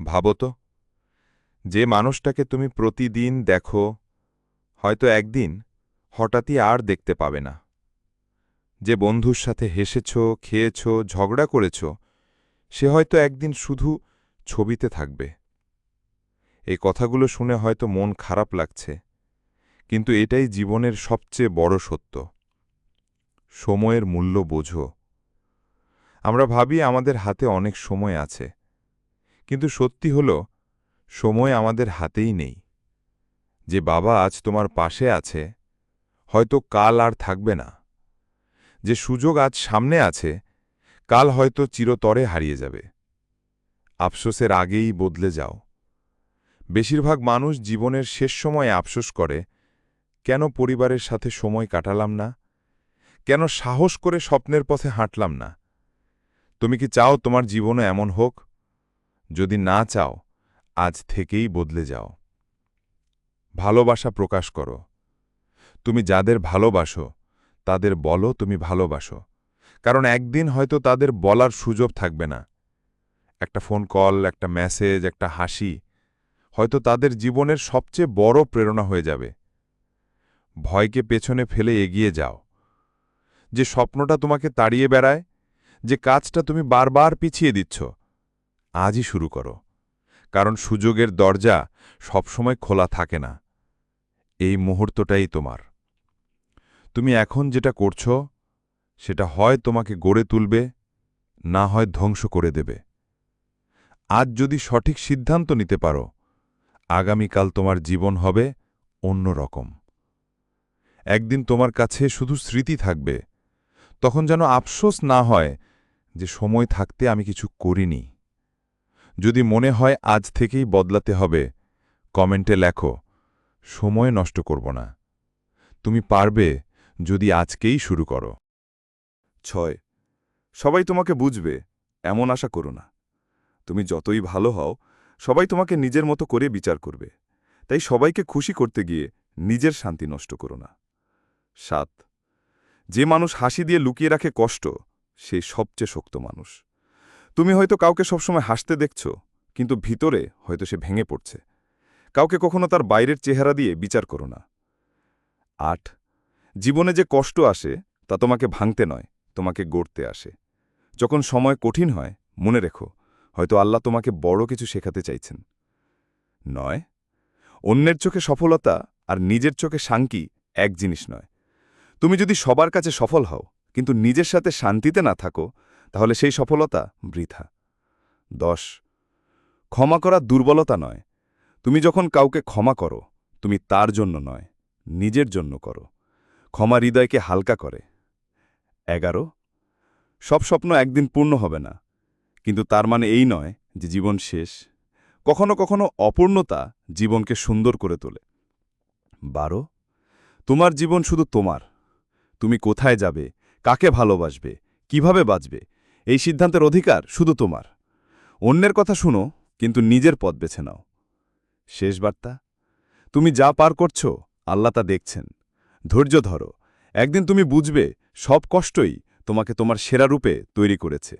ভাবো তো, যে মানুষটাকে তুমি প্রতিদিন দেখো, হয়তো একদিন হঠাৎই আর দেখতে পাবে না। যে বন্ধুর সাথে হেসেছ, খেয়েছ, ঝগড়া করেছ, সে হয়তো একদিন শুধু ছবিতে থাকবে। এই কথাগুলো শুনে হয়তো মন খারাপ লাগছে, কিন্তু এটাই জীবনের সবচেয়ে বড় সত্য। সময়ের মূল্য বোঝো। আমরা ভাবি আমাদের হাতে অনেক সময় আছে, কিন্তু সত্যি হল সময় আমাদের হাতেই নেই। যে বাবা আজ তোমার পাশে আছে, হয়তো কাল আর থাকবে না। যে সুযোগ আজ সামনে আছে, কাল হয়তো চিরতরে হারিয়ে যাবে। আফসোসের আগেই বদলে যাও। বেশিরভাগ মানুষ জীবনের শেষ সময়ে আফসোস করে, কেন পরিবারের সাথে সময় কাটালাম না, কেন সাহস করে স্বপ্নের পথে হাঁটলাম না। তুমি কি চাও তোমার জীবনও এমন হোক? যদি না চাও, আজ থেকেই বদলে যাও। ভালোবাসা প্রকাশ করো। তুমি যাদের ভালোবাসো তাদের বলো তুমি ভালোবাসো, কারণ একদিন হয়তো তাদের বলার সুযোগ থাকবে না। একটা ফোন কল, একটা মেসেজ, একটা হাসি হয়তো তাদের জীবনের সবচেয়ে বড় প্রেরণা হয়ে যাবে। ভয়কে পেছনে ফেলে এগিয়ে যাও। যে স্বপ্নটা তোমাকে তাড়িয়ে বেড়ায়, যে কাজটা তুমি বারবার পিছিয়ে দিচ্ছ, আজই শুরু করো। কারণ সুযোগের দরজা সবসময় খোলা থাকে না। এই মুহূর্তটাই তোমার। তুমি এখন যেটা করছ, সেটা হয় তোমাকে গড়ে তুলবে, না হয় ধ্বংস করে দেবে। আজ যদি সঠিক সিদ্ধান্ত নিতে পারো, আগামীকাল তোমার জীবন হবে অন্য রকম। একদিন তোমার কাছে শুধু স্মৃতি থাকবে, তখন যেন আফসোস না হয় যে সময় থাকতে আমি কিছু করিনি। যদি মনে হয় আজ থেকেই বদলাতে হবে, কমেন্টে লেখো, সময় নষ্ট করব না। তুমি পারবে যদি আজকেই শুরু করো। 6. সবাই তোমাকে বুঝবে এমন আশা করো না। তুমি যতই ভালো হও, সবাই তোমাকে নিজের মতো করে বিচার করবে। তাই সবাইকে খুশি করতে গিয়ে নিজের শান্তি নষ্ট করো না। 7. যে মানুষ হাসি দিয়ে লুকিয়ে রাখে কষ্ট, সে সবচেয়ে শক্ত মানুষ। তুমি হয়তো কাউকে সবসময় হাসতে দেখছ, কিন্তু ভিতরে হয়তো সে ভেঙে পড়ছে। কাউকে কখনো তার বাইরের চেহারা দিয়ে বিচার করো না। 8. জীবনে যে কষ্ট আসে তা তোমাকে ভাঙতে নয়, তোমাকে গড়তে আসে। যখন সময় কঠিন হয়, মনে রেখো, হয়তো আল্লাহ তোমাকে বড় কিছু শেখাতে চাইছেন। 9. অন্যের চোখে সফলতা আর নিজের চোখে শান্তি এক জিনিস নয়। তুমি যদি সবার কাছে সফল হও কিন্তু নিজের সাথে শান্তিতে না থাকো, তাহলে সেই সফলতা বৃথা। 10. ক্ষমা করা দুর্বলতা নয়। তুমি যখন কাউকে ক্ষমা করো, তুমি তার জন্য নয়, নিজের জন্য করো। ক্ষমা হৃদয়কে হালকা করে। 11. সব স্বপ্ন একদিন পূর্ণ হবে না, কিন্তু তার মানে এই নয় যে জীবন শেষ। কখনো কখনো অপূর্ণতা জীবনকে সুন্দর করে তোলে। 12. তোমার জীবন শুধু তোমার। তুমি কোথায় যাবে, কাকে ভালোবাসবে, কিভাবে বাঁচবে, এই সিদ্ধান্তের অধিকার শুধু তোমার। অন্যের কথা শুনো, কিন্তু নিজের পথ বেছে নাও। শেষ বার্তা, তুমি যা পার করছো আল্লাহ তা দেখছেন। ধৈর্য ধরো, একদিন তুমি বুঝবে সব কষ্টই তোমাকে তোমার সেরা রূপে তৈরি করেছে।